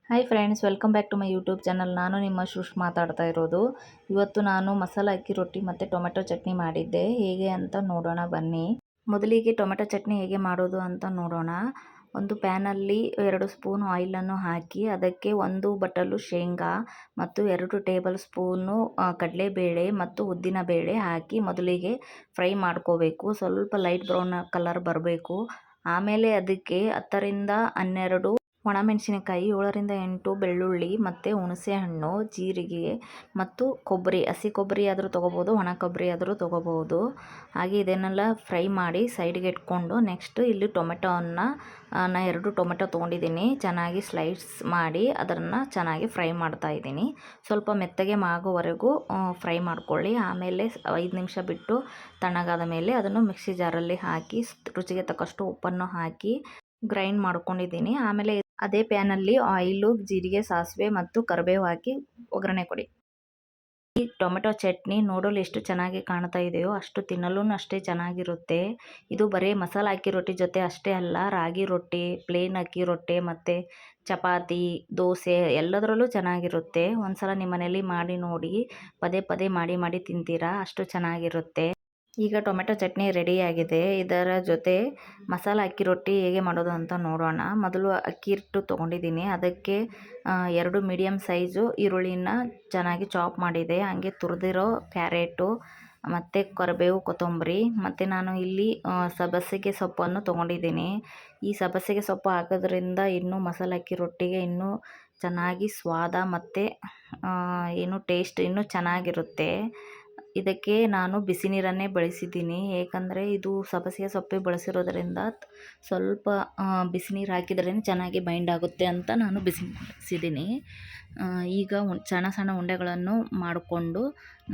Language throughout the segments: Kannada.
Hi friends, welcome back to my YouTube channel. ನಾನು ನಿಮ್ಮ ಶುಶ್ ಮಾತಾಡ್ತಾ ಇರೋದು. ಇವತ್ತು ನಾನು ಮಸಾಲ ಅಕ್ಕಿ ರೊಟ್ಟಿ ಮತ್ತು ಟೊಮೆಟೊ ಚಟ್ನಿ ಮಾಡಿದ್ದೆ. ಹೇಗೆ ಅಂತ ನೋಡೋಣ ಬನ್ನಿ. ಮೊದಲಿಗೆ ಟೊಮೆಟೊ ಚಟ್ನಿ ಹೇಗೆ ಮಾಡೋದು ಅಂತ ನೋಡೋಣ. ಒಂದು ಪ್ಯಾನಲ್ಲಿ 2 ಸ್ಪೂನ್ ಆಯಿಲನ್ನು ಹಾಕಿ ಅದಕ್ಕೆ 1 ಬಟ್ಟಲು ಶೇಂಗಾ ಮತ್ತು 2 ಟೇಬಲ್ ಸ್ಪೂನು ಕಡಲೆಬೇಳೆ ಮತ್ತು ಉದ್ದಿನಬೇಳೆ ಹಾಕಿ ಮೊದಲಿಗೆ ಫ್ರೈ ಮಾಡ್ಕೋಬೇಕು. ಸ್ವಲ್ಪ ಲೈಟ್ ಬ್ರೌನ್ ಕಲರ್ ಬರಬೇಕು. ಆಮೇಲೆ ಅದಕ್ಕೆ 10 ರಿಂದ 12 ಒಣಮೆಣಸಿನಕಾಯಿ, 7 ರಿಂದ 8 ಬೆಳ್ಳುಳ್ಳಿ ಮತ್ತು ಹುಣಸೆಹಣ್ಣು, ಜೀರಿಗೆ ಮತ್ತು ಕೊಬ್ಬರಿ, ಹಸಿ ಕೊಬ್ಬರಿ ಆದರೂ ತೊಗೋಬೋದು, ಒಣ ಕೊಬ್ಬರಿ ಆದರೂ ತೊಗೋಬೋದು. ಹಾಗೆ ಇದನ್ನೆಲ್ಲ ಫ್ರೈ ಮಾಡಿ ಸೈಡ್ಗೆ ಇಟ್ಕೊಂಡು ನೆಕ್ಸ್ಟ್ ಇಲ್ಲಿ ಟೊಮೆಟೊವನ್ನು ನಾನು 2 ಟೊಮೆಟೊ ತೊಗೊಂಡಿದ್ದೀನಿ. ಚೆನ್ನಾಗಿ ಸ್ಲೈಸ್ ಮಾಡಿ ಅದನ್ನು ಚೆನ್ನಾಗಿ ಫ್ರೈ ಮಾಡ್ತಾ ಇದ್ದೀನಿ. ಸ್ವಲ್ಪ ಮೆತ್ತಗೆ ಆಗೋವರೆಗೂ ಫ್ರೈ ಮಾಡ್ಕೊಳ್ಳಿ. ಆಮೇಲೆ 5 ನಿಮಿಷ ಬಿಟ್ಟು ತಣ್ಣಗಾದ ಮೇಲೆ ಅದನ್ನು ಮಿಕ್ಸಿ ಜಾರಲ್ಲಿ ಹಾಕಿ ರುಚಿಗೆ ತಕ್ಕಷ್ಟು ಉಪ್ಪನ್ನು ಹಾಕಿ ಗ್ರೈಂಡ್ ಮಾಡ್ಕೊಂಡಿದ್ದೀನಿ. ಆಮೇಲೆ ಅದೇ ಪ್ಯಾನಲ್ಲಿ ಆಯಿಲು, ಜೀರಿಗೆ, ಸಾಸಿವೆ ಮತ್ತು ಕರಿಬೇವು ಹಾಕಿ ಒಗ್ಗರಣೆ ಕೊಡಿ. ಈ ಟೊಮೆಟೊ ಚಟ್ನಿ ನೋಡಲು ಎಷ್ಟು ಚೆನ್ನಾಗಿ ಕಾಣ್ತಾ ಇದೆಯೋ ಅಷ್ಟು ತಿನ್ನಲು ಅಷ್ಟೇ ಚೆನ್ನಾಗಿರುತ್ತೆ. ಇದು ಬರೀ ಮಸಾಲ ಅಕ್ಕಿ ರೊಟ್ಟಿ ಜೊತೆ ಅಷ್ಟೇ ಅಲ್ಲ, ರಾಗಿ ರೊಟ್ಟಿ, ಪ್ಲೇನ್ ಅಕ್ಕಿ ರೊಟ್ಟಿ ಮತ್ತು ಚಪಾತಿ, ದೋಸೆ ಎಲ್ಲದರಲ್ಲೂ ಚೆನ್ನಾಗಿರುತ್ತೆ. ಒಂದ್ಸಲ ನಿಮ್ಮ ಮನೇಲಿ ಮಾಡಿ ನೋಡಿ, ಪದೇ ಪದೇ ಮಾಡಿ ತಿಂತೀರಾ, ಅಷ್ಟು ಚೆನ್ನಾಗಿರುತ್ತೆ. ಈಗ ಟೊಮೆಟೊ ಚಟ್ನಿ ರೆಡಿಯಾಗಿದೆ. ಇದರ ಜೊತೆ ಮಸಾಲ ಅಕ್ಕಿ ರೊಟ್ಟಿ ಹೇಗೆ ಮಾಡೋದು ಅಂತ ನೋಡೋಣ. ಮೊದಲು ಅಕ್ಕಿ ಹಿಟ್ಟು ತೊಗೊಂಡಿದ್ದೀನಿ. ಅದಕ್ಕೆ 2 ಮೀಡಿಯಮ್ ಸೈಜು ಈರುಳ್ಳಿನ ಚೆನ್ನಾಗಿ ಚಾಪ್ ಮಾಡಿದೆ. ಹಾಗೆ ತುರಿದಿರೋ ಕ್ಯಾರೆಟು ಮತ್ತು ಕರಿಬೇವು, ಕೊತ್ತಂಬರಿ ಮತ್ತು ನಾನು ಇಲ್ಲಿ ಸಬ್ಬಸಿಗೆ ಸೊಪ್ಪನ್ನು ತೊಗೊಂಡಿದ್ದೀನಿ. ಈ ಸಬ್ಬಸಿಗೆ ಸೊಪ್ಪು ಹಾಕೋದ್ರಿಂದ ಇನ್ನೂ ಮಸಾಲ ಅಕ್ಕಿ ರೊಟ್ಟಿಗೆ ಇನ್ನೂ ಚೆನ್ನಾಗಿ ಸ್ವಾದ ಮತ್ತು ಏನು ಟೇಸ್ಟ್ ಇನ್ನೂ ಚೆನ್ನಾಗಿರುತ್ತೆ. ಇದಕ್ಕೆ ನಾನು ಬಿಸಿ ನೀರನ್ನೇ ಬಳಸಿದ್ದೀನಿ. ಏಕೆಂದರೆ ಇದು ಸಬ್ಬಸಿಗೆ ಸೊಪ್ಪೆ ಬಳಸಿರೋದ್ರಿಂದ ಸ್ವಲ್ಪ ಬಿಸಿ ನೀರು ಹಾಕಿದ್ರೇ ಚೆನ್ನಾಗಿ ಬೈಂಡ್ ಆಗುತ್ತೆ ಅಂತ ನಾನು ಬಿಸಿ ಬಳಸಿದ್ದೀನಿ. ಈಗ ಸಣ್ಣ ಸಣ್ಣ ಉಂಡೆಗಳನ್ನು ಮಾಡಿಕೊಂಡು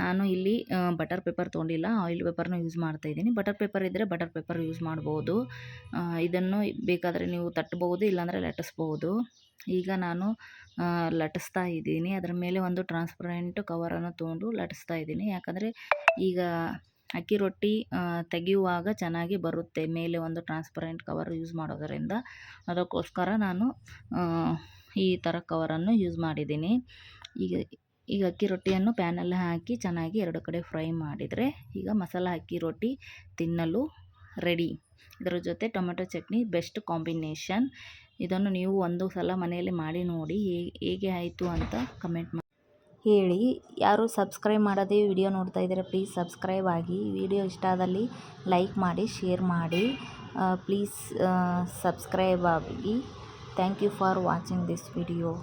ನಾನು ಇಲ್ಲಿ ಬಟರ್ ಪೇಪರ್ ತೊಗೊಂಡಿಲ್ಲ, ಆಯಿಲ್ ಪೇಪರ್ನ ಯೂಸ್ ಮಾಡ್ತಾಯಿದ್ದೀನಿ. ಬಟರ್ ಪೇಪರ್ ಇದ್ದರೆ ಬಟರ್ ಪೇಪರ್ ಯೂಸ್ ಮಾಡ್ಬೋದು. ಇದನ್ನು ಬೇಕಾದರೆ ನೀವು ತಟ್ಟಬಹುದು, ಇಲ್ಲಾಂದರೆ ಲಟ್ಟಿಸ್ಬೋದು. ಈಗ ನಾನು ಲಟ್ಟಿಸ್ತಾ ಇದ್ದೀನಿ. ಅದರ ಮೇಲೆ ಒಂದು ಟ್ರಾನ್ಸ್ಪರೆಂಟ್ ಕವರನ್ನು ತೊಗೊಂಡು ಲಟ್ಟಿಸ್ತಾ ಇದ್ದೀನಿ. ಯಾಕಂದರೆ ಈಗ ಅಕ್ಕಿ ರೊಟ್ಟಿ ತೆಗೆಯುವಾಗ ಚೆನ್ನಾಗಿ ಬರುತ್ತೆ, ಮೇಲೆ ಒಂದು ಟ್ರಾನ್ಸ್ಪರೆಂಟ್ ಕವರ್ ಯೂಸ್ ಮಾಡೋದರಿಂದ. ಅದಕ್ಕೋಸ್ಕರ ನಾನು ಈ ಥರ ಕವರನ್ನು ಯೂಸ್ ಮಾಡಿದ್ದೀನಿ. ಈಗ ಅಕ್ಕಿ ರೊಟ್ಟಿಯನ್ನು ಪ್ಯಾನಲ್ಲಿ ಹಾಕಿ ಚೆನ್ನಾಗಿ 2 ಕಡೆ ಫ್ರೈ ಮಾಡಿದರೆ ಈಗ ಮಸಾಲ ಅಕ್ಕಿ ರೊಟ್ಟಿ ತಿನ್ನಲು ರೆಡಿ. ಇದರ ಜೊತೆ ಟೊಮೆಟೊ ಚಟ್ನಿ ಬೆಸ್ಟ್ ಕಾಂಬಿನೇಷನ್. ಇದನ್ನು ನೀವು ಒಂದು ಸಲ ಮನೆಯಲ್ಲಿ ಮಾಡಿ ನೋಡಿ, ಹೇಗೆ ಆಯಿತು ಅಂತ ಕಮೆಂಟ್ ಮಾಡಿ ಹೇಳಿ. ಯಾರು ಸಬ್ಸ್ಕ್ರೈಬ್ ಮಾಡದೆ ವಿಡಿಯೋ ನೋಡ್ತಾ ಇದ್ದಾರೆ, ಪ್ಲೀಸ್ ಸಬ್ಸ್ಕ್ರೈಬ್ ಆಗಿ. ವಿಡಿಯೋ ಇಷ್ಟ ಆದಲ್ಲಿ ಲೈಕ್ ಮಾಡಿ, ಶೇರ್ ಮಾಡಿ. ಪ್ಲೀಸ್ ಸಬ್ಸ್ಕ್ರೈಬ್ ಆಗಿ. Thank you for watching this video.